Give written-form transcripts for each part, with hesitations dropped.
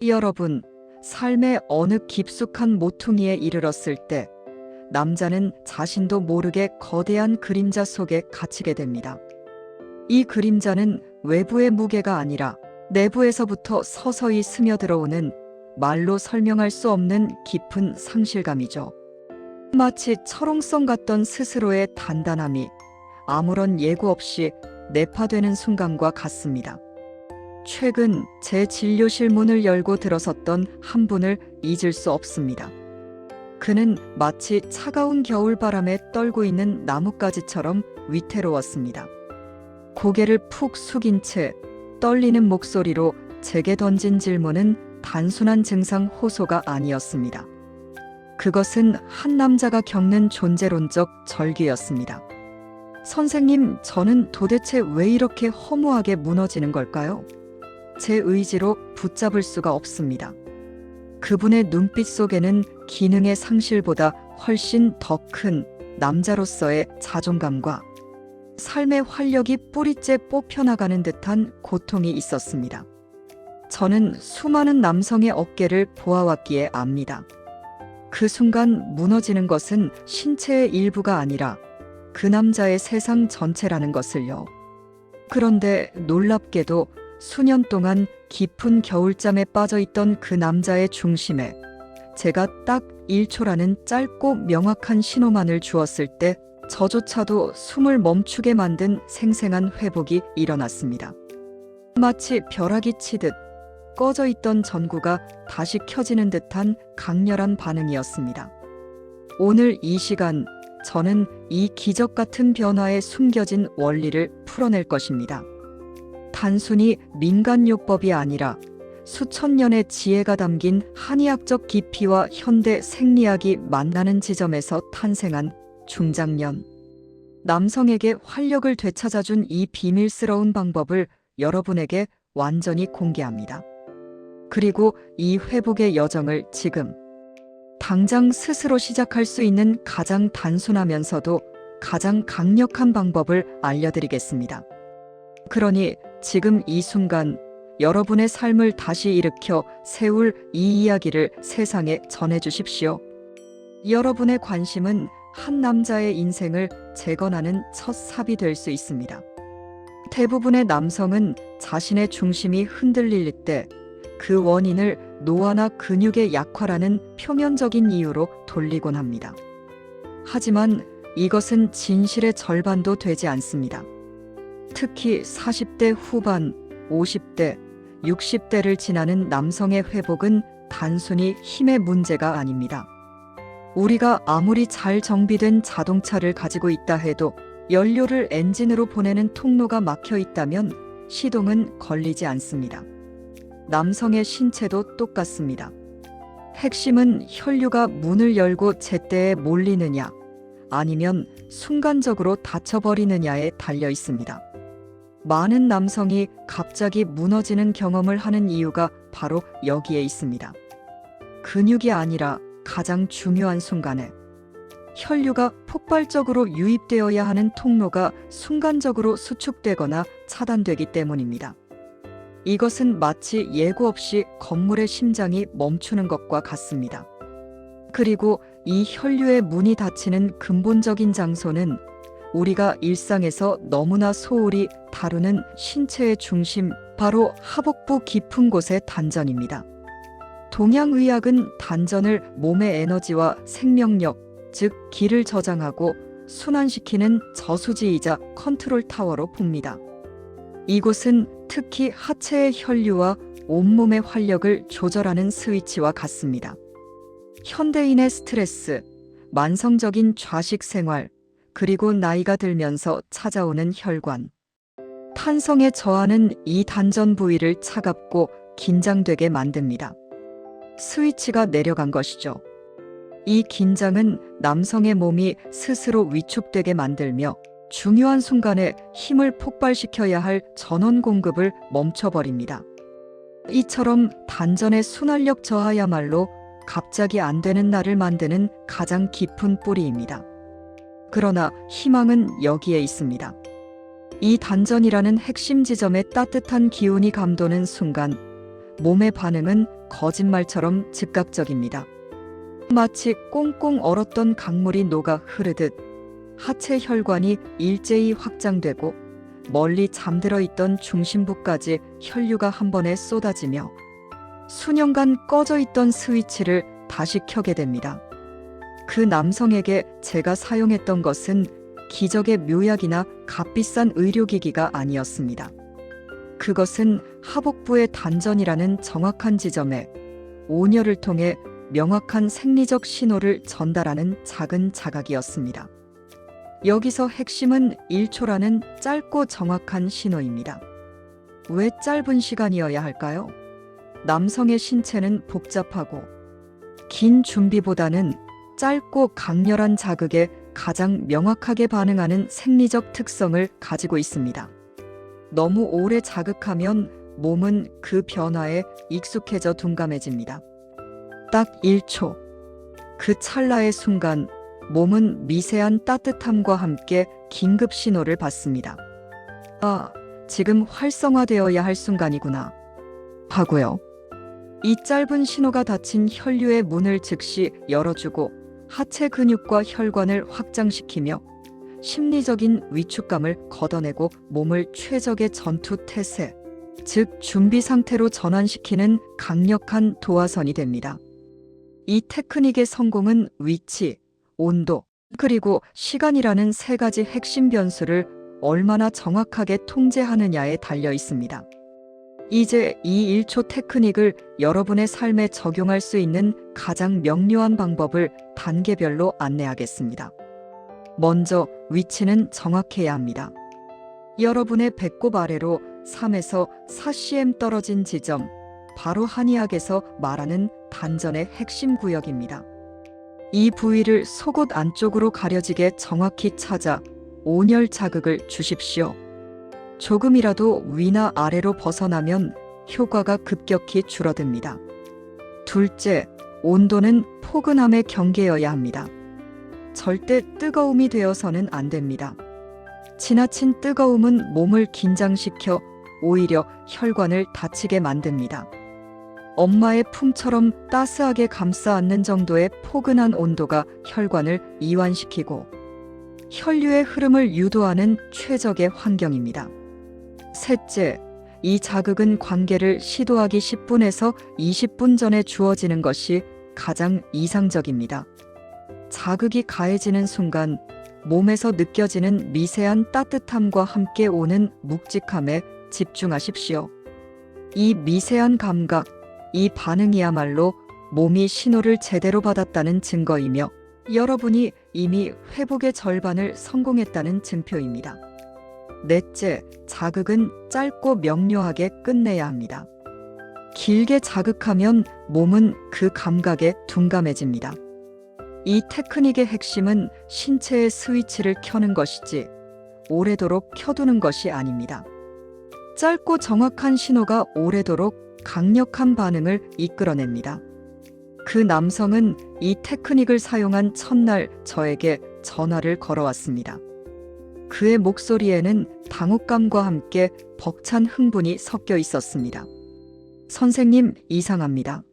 여러분, 삶의 어느 깊숙한 모퉁이에 이르렀을 때 남자는 자신도 모르게 거대한 그림자 속에 갇히게 됩니다. 이 그림자는 외부의 무게가 아니라 내부에서부터 서서히 스며들어오는 말로 설명할 수 없는 깊은 상실감이죠. 마치 철옹성 같던 스스로의 단단함이 아무런 예고 없이 내파되는 순간과 같습니다. 최근 제 진료실 문을 열고 들어섰던 한 분을 잊을 수 없습니다. 그는 마치 차가운 겨울바람에 떨고 있는 나뭇가지처럼 위태로웠습니다. 고개를 푹 숙인 채 떨리는 목소리로 제게 던진 질문은 단순한 증상 호소가 아니었습니다. 그것은 한 남자가 겪는 존재론적 절규였습니다. 선생님, 저는 도대체 왜 이렇게 허무하게 무너지는 걸까요? 제 의지로 붙잡을 수가 없습니다. 그분의 눈빛 속에는 기능의 상실보다 훨씬 더 큰 남자로서의 자존감과 삶의 활력이 뿌리째 뽑혀나가는 듯한 고통이 있었습니다. 저는 수많은 남성의 어깨를 보아왔기에 압니다. 그 순간 무너지는 것은 신체의 일부가 아니라 그 남자의 세상 전체라는 것을요. 그런데 놀랍게도 수년 동안 깊은 겨울잠에 빠져있던 그 남자의 중심에 제가 딱 1초라는 짧고 명확한 신호만을 주었을 때 저조차도 숨을 멈추게 만든 생생한 회복이 일어났습니다. 마치 벼락이 치듯 꺼져 있던 전구가 다시 켜지는 듯한 강렬한 반응이었습니다. 오늘 이 시간 저는 이 기적 같은 변화에 숨겨진 원리를 풀어낼 것입니다. 단순히 민간요법이 아니라 수천 년의 지혜가 담긴 한의학적 깊이와 현대 생리학이 만나는 지점에서 탄생한 중장년. 남성에게 활력을 되찾아준 이 비밀스러운 방법을 여러분에게 완전히 공개합니다. 그리고 이 회복의 여정을 지금 당장 스스로 시작할 수 있는 가장 단순하면서도 가장 강력한 방법을 알려드리겠습니다. 그러니 지금 이 순간 여러분의 삶을 다시 일으켜 세울 이 이야기를 세상에 전해주십시오. 여러분의 관심은 한 남자의 인생을 재건하는 첫 삽이 될 수 있습니다. 대부분의 남성은 자신의 중심이 흔들릴 때 그 원인을 노화나 근육의 약화라는 표면적인 이유로 돌리곤 합니다. 하지만 이것은 진실의 절반도 되지 않습니다. 특히 40대 후반, 50대, 60대를 지나는 남성의 회복은 단순히 힘의 문제가 아닙니다. 우리가 아무리 잘 정비된 자동차를 가지고 있다 해도 연료를 엔진으로 보내는 통로가 막혀 있다면 시동은 걸리지 않습니다. 남성의 신체도 똑같습니다. 핵심은 혈류가 문을 열고 제때에 몰리느냐, 아니면 순간적으로 닫혀버리느냐에 달려 있습니다. 많은 남성이 갑자기 무너지는 경험을 하는 이유가 바로 여기에 있습니다. 근육이 아니라 가장 중요한 순간에 혈류가 폭발적으로 유입되어야 하는 통로가 순간적으로 수축되거나 차단되기 때문입니다. 이것은 마치 예고 없이 건물의 심장이 멈추는 것과 같습니다. 그리고 이 혈류의 문이 닫히는 근본적인 장소는 우리가 일상에서 너무나 소홀히 다루는 신체의 중심, 바로 하복부 깊은 곳의 단전입니다. 동양의학은 단전을 몸의 에너지와 생명력, 즉 기를 저장하고 순환시키는 저수지이자 컨트롤 타워로 봅니다. 이곳은 특히 하체의 혈류와 온몸의 활력을 조절하는 스위치와 같습니다. 현대인의 스트레스, 만성적인 좌식 생활, 그리고 나이가 들면서 찾아오는 혈관, 탄성의 저하는 이 단전 부위를 차갑고 긴장되게 만듭니다. 스위치가 내려간 것이죠. 이 긴장은 남성의 몸이 스스로 위축되게 만들며 중요한 순간에 힘을 폭발시켜야 할 전원 공급을 멈춰버립니다. 이처럼 단전의 순환력 저하야말로 갑자기 안 되는 날을 만드는 가장 깊은 뿌리입니다. 그러나 희망은 여기에 있습니다. 이 단전이라는 핵심 지점에 따뜻한 기운이 감도는 순간 몸의 반응은 거짓말처럼 즉각적입니다. 마치 꽁꽁 얼었던 강물이 녹아 흐르듯 하체 혈관이 일제히 확장되고 멀리 잠들어 있던 중심부까지 혈류가 한 번에 쏟아지며 수년간 꺼져 있던 스위치를 다시 켜게 됩니다. 그 남성에게 제가 사용했던 것은 기적의 묘약이나 값비싼 의료기기가 아니었습니다. 그것은 하복부의 단전이라는 정확한 지점에 온혈을 통해 명확한 생리적 신호를 전달하는 작은 자각이었습니다. 여기서 핵심은 1초라는 짧고 정확한 신호입니다. 왜 짧은 시간이어야 할까요? 남성의 신체는 복잡하고 긴 준비보다는 짧고 강렬한 자극에 가장 명확하게 반응하는 생리적 특성을 가지고 있습니다. 너무 오래 자극하면 몸은 그 변화에 익숙해져 둔감해집니다. 딱 1초. 그 찰나의 순간 몸은 미세한 따뜻함과 함께 긴급 신호를 받습니다. 아, 지금 활성화되어야 할 순간이구나. 하고요. 이 짧은 신호가 닫힌 혈류의 문을 즉시 열어주고 하체 근육과 혈관을 확장시키며 심리적인 위축감을 걷어내고 몸을 최적의 전투 태세, 즉 준비 상태로 전환시키는 강력한 도화선이 됩니다. 이 테크닉의 성공은 위치, 온도, 그리고 시간이라는 세 가지 핵심 변수를 얼마나 정확하게 통제하느냐에 달려 있습니다. 이제 이 1초 테크닉을 여러분의 삶에 적용할 수 있는 가장 명료한 방법을 단계별로 안내하겠습니다. 먼저 위치는 정확해야 합니다. 여러분의 배꼽 아래로 3에서 4cm 떨어진 지점, 바로 한의학에서 말하는 단전의 핵심 구역입니다. 이 부위를 속옷 안쪽으로 가려지게 정확히 찾아 온열 자극을 주십시오. 조금이라도 위나 아래로 벗어나면 효과가 급격히 줄어듭니다. 둘째, 온도는 포근함의 경계여야 합니다. 절대 뜨거움이 되어서는 안 됩니다. 지나친 뜨거움은 몸을 긴장시켜 오히려 혈관을 다치게 만듭니다. 엄마의 품처럼 따스하게 감싸 안는 정도의 포근한 온도가 혈관을 이완시키고 혈류의 흐름을 유도하는 최적의 환경입니다. 셋째, 이 자극은 관계를 시도하기 10분에서 20분 전에 주어지는 것이 가장 이상적입니다. 자극이 가해지는 순간 몸에서 느껴지는 미세한 따뜻함과 함께 오는 묵직함에 집중하십시오. 이 미세한 감각, 이 반응이야말로 몸이 신호를 제대로 받았다는 증거이며 여러분이 이미 회복의 절반을 성공했다는 증표입니다. 넷째, 자극은 짧고 명료하게 끝내야 합니다. 길게 자극하면 몸은 그 감각에 둔감해집니다. 이 테크닉의 핵심은 신체의 스위치를 켜는 것이지 오래도록 켜두는 것이 아닙니다. 짧고 정확한 신호가 오래도록 강력한 반응을 이끌어냅니다. 그 남성은 이 테크닉을 사용한 첫날 저에게 전화를 걸어왔습니다. 그의 목소리에는 당혹감과 함께 벅찬 흥분이 섞여 있었습니다. 선생님, 이상합니다.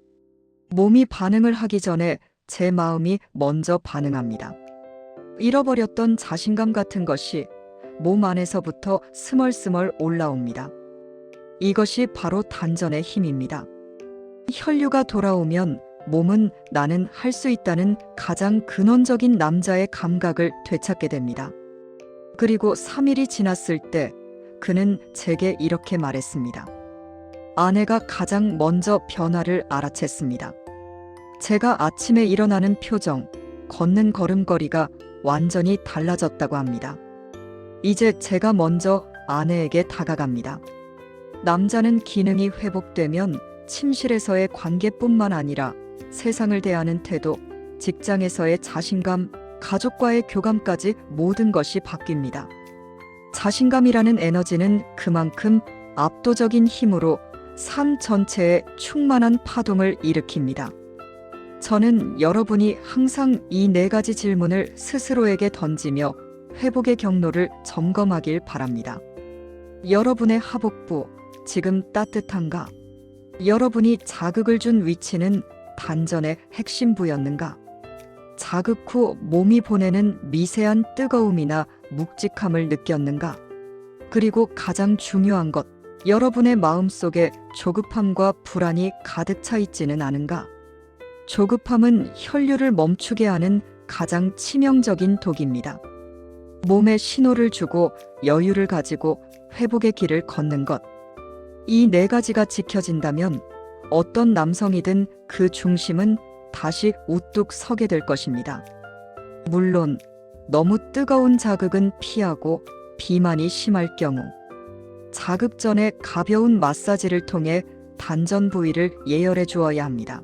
몸이 반응을 하기 전에 제 마음이 먼저 반응합니다. 잃어버렸던 자신감 같은 것이 몸 안에서부터 스멀스멀 올라옵니다. 이것이 바로 단전의 힘입니다. 혈류가 돌아오면 몸은 나는 할 수 있다는 가장 근원적인 남자의 감각을 되찾게 됩니다. 그리고 3일이 지났을 때 그는 제게 이렇게 말했습니다. 아내가 가장 먼저 변화를 알아챘습니다. 제가 아침에 일어나는 표정, 걷는 걸음걸이가 완전히 달라졌다고 합니다. 이제 제가 먼저 아내에게 다가갑니다. 남자는 기능이 회복되면 침실에서의 관계뿐만 아니라 세상을 대하는 태도, 직장에서의 자신감, 가족과의 교감까지 모든 것이 바뀝니다. 자신감이라는 에너지는 그만큼 압도적인 힘으로 삶 전체에 충만한 파동을 일으킵니다. 저는 여러분이 항상 이 4가지 질문을 스스로에게 던지며 회복의 경로를 점검하길 바랍니다. 여러분의 하복부, 지금 따뜻한가? 여러분이 자극을 준 위치는 단전의 핵심부였는가? 자극 후 몸이 보내는 미세한 뜨거움이나 묵직함을 느꼈는가? 그리고 가장 중요한 것, 여러분의 마음속에 조급함과 불안이 가득 차 있지는 않은가? 조급함은 혈류를 멈추게 하는 가장 치명적인 독입니다. 몸에 신호를 주고 여유를 가지고 회복의 길을 걷는 것. 이 네 가지가 지켜진다면 어떤 남성이든 그 중심은 다시 우뚝 서게 될 것입니다. 물론 너무 뜨거운 자극은 피하고 비만이 심할 경우 자극 전에 가벼운 마사지를 통해 단전 부위를 예열해 주어야 합니다.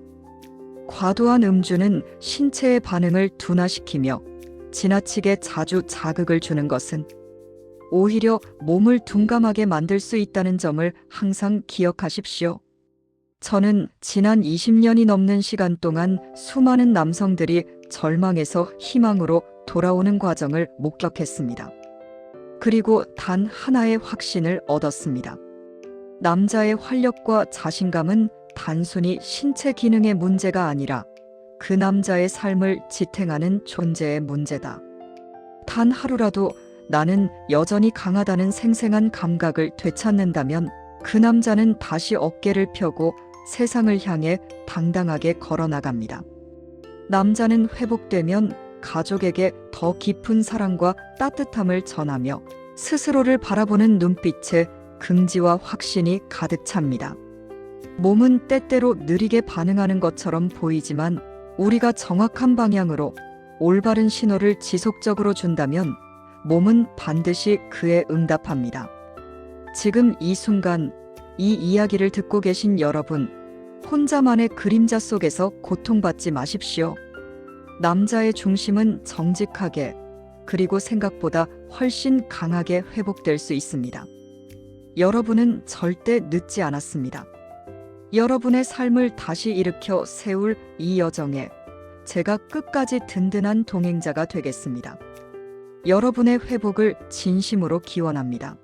과도한 음주는 신체의 반응을 둔화시키며 지나치게 자주 자극을 주는 것은 오히려 몸을 둔감하게 만들 수 있다는 점을 항상 기억하십시오. 저는 지난 20년이 넘는 시간 동안 수많은 남성들이 절망에서 희망으로 돌아오는 과정을 목격했습니다. 그리고 단 하나의 확신을 얻었습니다. 남자의 활력과 자신감은 단순히 신체 기능의 문제가 아니라 그 남자의 삶을 지탱하는 존재의 문제다. 단 하루라도 나는 여전히 강하다는 생생한 감각을 되찾는다면 그 남자는 다시 어깨를 펴고 세상을 향해 당당하게 걸어나갑니다. 남자는 회복되면 가족에게 더 깊은 사랑과 따뜻함을 전하며 스스로를 바라보는 눈빛에 긍지와 확신이 가득 찹니다. 몸은 때때로 느리게 반응하는 것처럼 보이지만 우리가 정확한 방향으로 올바른 신호를 지속적으로 준다면 몸은 반드시 그에 응답합니다. 지금 이 순간 이 이야기를 듣고 계신 여러분, 혼자만의 그림자 속에서 고통받지 마십시오. 남자의 중심은 정직하게 그리고 생각보다 훨씬 강하게 회복될 수 있습니다. 여러분은 절대 늦지 않았습니다. 여러분의 삶을 다시 일으켜 세울 이 여정에 제가 끝까지 든든한 동행자가 되겠습니다. 여러분의 회복을 진심으로 기원합니다.